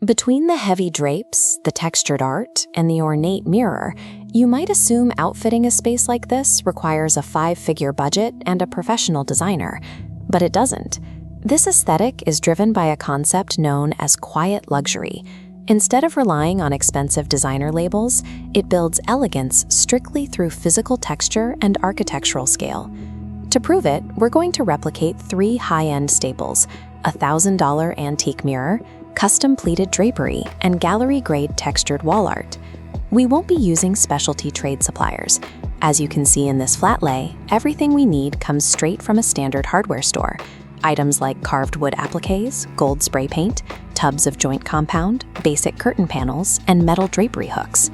Between the heavy drapes, the textured art, and the ornate mirror, you might assume outfitting a space like this requires a five-figure budget and a professional designer, but it doesn't. This aesthetic is driven by a concept known as quiet luxury. Instead of relying on expensive designer labels, it builds elegance strictly through physical texture and architectural scale. To prove it, we're going to replicate three high-end staples: a $1,000 antique mirror, custom pleated drapery, and gallery-grade textured wall art. We won't be using specialty trade suppliers. As you can see in this flat lay, everything we need comes straight from a standard hardware store. Items like carved wood appliques, gold spray paint, tubs of joint compound, basic curtain panels, and metal drapery hooks.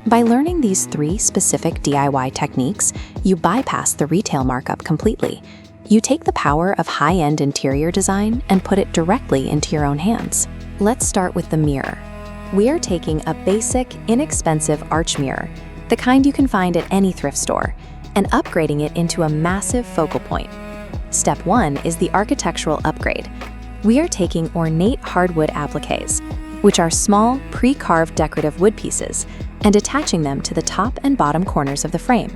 By learning these three specific DIY techniques, you bypass the retail markup completely. You take the power of high-end interior design and put it directly into your own hands. Let's start with the mirror. We are taking a basic, inexpensive arch mirror, the kind you can find at any thrift store, and upgrading it into a massive focal point. Step 1 is the architectural upgrade. We are taking ornate hardwood appliques, which are small, pre-carved decorative wood pieces, and attaching them to the top and bottom corners of the frame.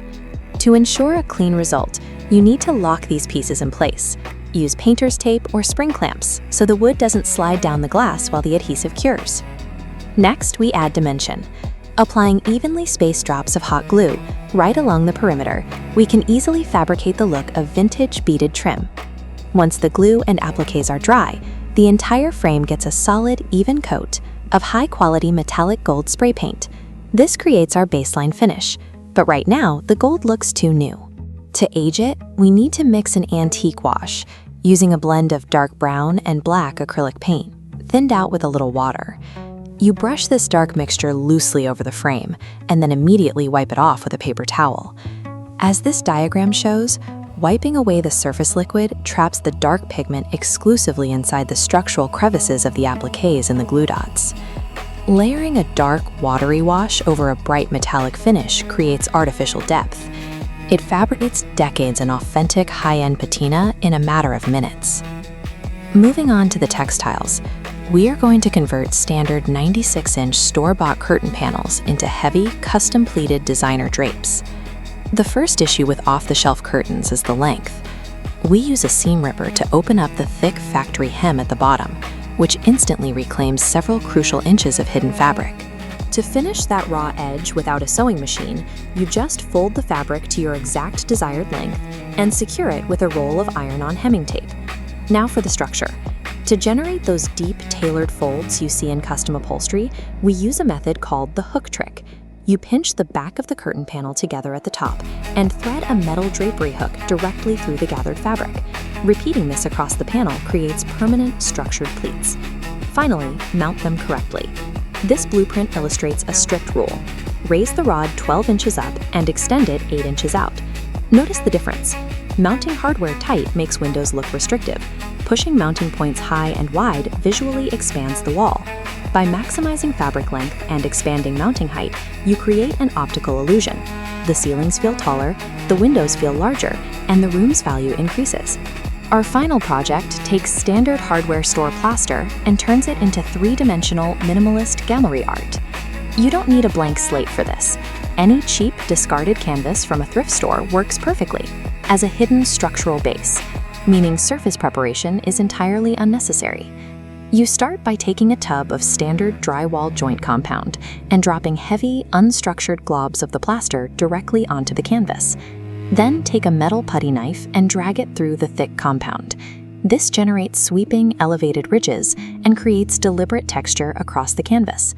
To ensure a clean result, you need to lock these pieces in place. Use painter's tape or spring clamps so the wood doesn't slide down the glass while the adhesive cures. Next, we add dimension. Applying evenly spaced drops of hot glue right along the perimeter, we can easily fabricate the look of vintage beaded trim. Once the glue and appliques are dry, the entire frame gets a solid, even coat of high-quality metallic gold spray paint. This creates our baseline finish, but right now, the gold looks too new. To age it, we need to mix an antique wash, using a blend of dark brown and black acrylic paint, thinned out with a little water. You brush this dark mixture loosely over the frame, and then immediately wipe it off with a paper towel. As this diagram shows, wiping away the surface liquid traps the dark pigment exclusively inside the structural crevices of the appliques and the glue dots. Layering a dark, watery wash over a bright metallic finish creates artificial depth. It fabricates decades in authentic high-end patina in a matter of minutes. Moving on to the textiles, we are going to convert standard 96-inch store-bought curtain panels into heavy, custom-pleated designer drapes. The first issue with off-the-shelf curtains is the length. We use a seam ripper to open up the thick factory hem at the bottom, which instantly reclaims several crucial inches of hidden fabric. To finish that raw edge without a sewing machine, you just fold the fabric to your exact desired length and secure it with a roll of iron-on hemming tape. Now for the structure. To generate those deep, tailored folds you see in custom upholstery, we use a method called the hook trick. You pinch the back of the curtain panel together at the top and thread a metal drapery hook directly through the gathered fabric. Repeating this across the panel creates permanent, structured pleats. Finally, mount them correctly. This blueprint illustrates a strict rule. Raise the rod 12 inches up and extend it 8 inches out. Notice the difference. Mounting hardware tight makes windows look restrictive. Pushing mounting points high and wide visually expands the wall. By maximizing fabric length and expanding mounting height, you create an optical illusion. The ceilings feel taller, the windows feel larger, and the room's value increases. Our final project takes standard hardware store plaster and turns it into three-dimensional minimalist gallery art. You don't need a blank slate for this. Any cheap, discarded canvas from a thrift store works perfectly as a hidden structural base, meaning surface preparation is entirely unnecessary. You start by taking a tub of standard drywall joint compound and dropping heavy, unstructured globs of the plaster directly onto the canvas. Then take a metal putty knife and drag it through the thick compound. This generates sweeping, elevated ridges and creates deliberate texture across the canvas.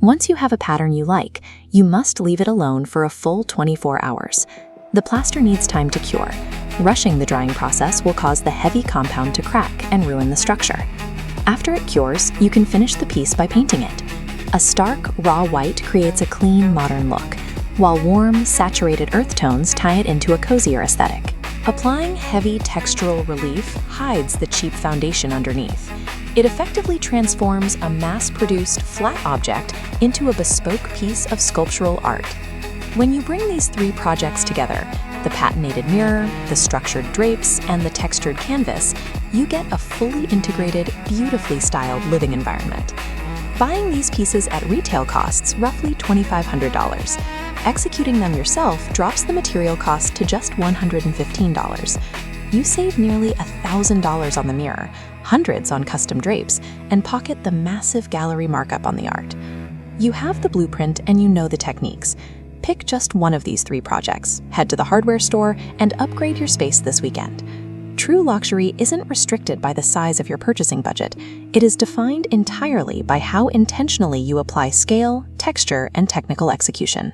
Once you have a pattern you like, you must leave it alone for a full 24 hours. The plaster needs time to cure. Rushing the drying process will cause the heavy compound to crack and ruin the structure. After it cures, you can finish the piece by painting it. A stark, raw white creates a clean, modern look, while warm, saturated earth tones tie it into a cozier aesthetic. Applying heavy textural relief hides the cheap foundation underneath. It effectively transforms a mass-produced, flat object into a bespoke piece of sculptural art. When you bring these three projects together, the patinated mirror, the structured drapes, and the textured canvas, you get a fully integrated, beautifully styled living environment. Buying these pieces at retail costs roughly $2,500. Executing them yourself drops the material cost to just $115. You save nearly $1,000 on the mirror, hundreds on custom drapes, and pocket the massive gallery markup on the art. You have the blueprint and you know the techniques. Pick just one of these 3 projects, head to the hardware store, and upgrade your space this weekend. True luxury isn't restricted by the size of your purchasing budget. It is defined entirely by how intentionally you apply scale, texture, and technical execution.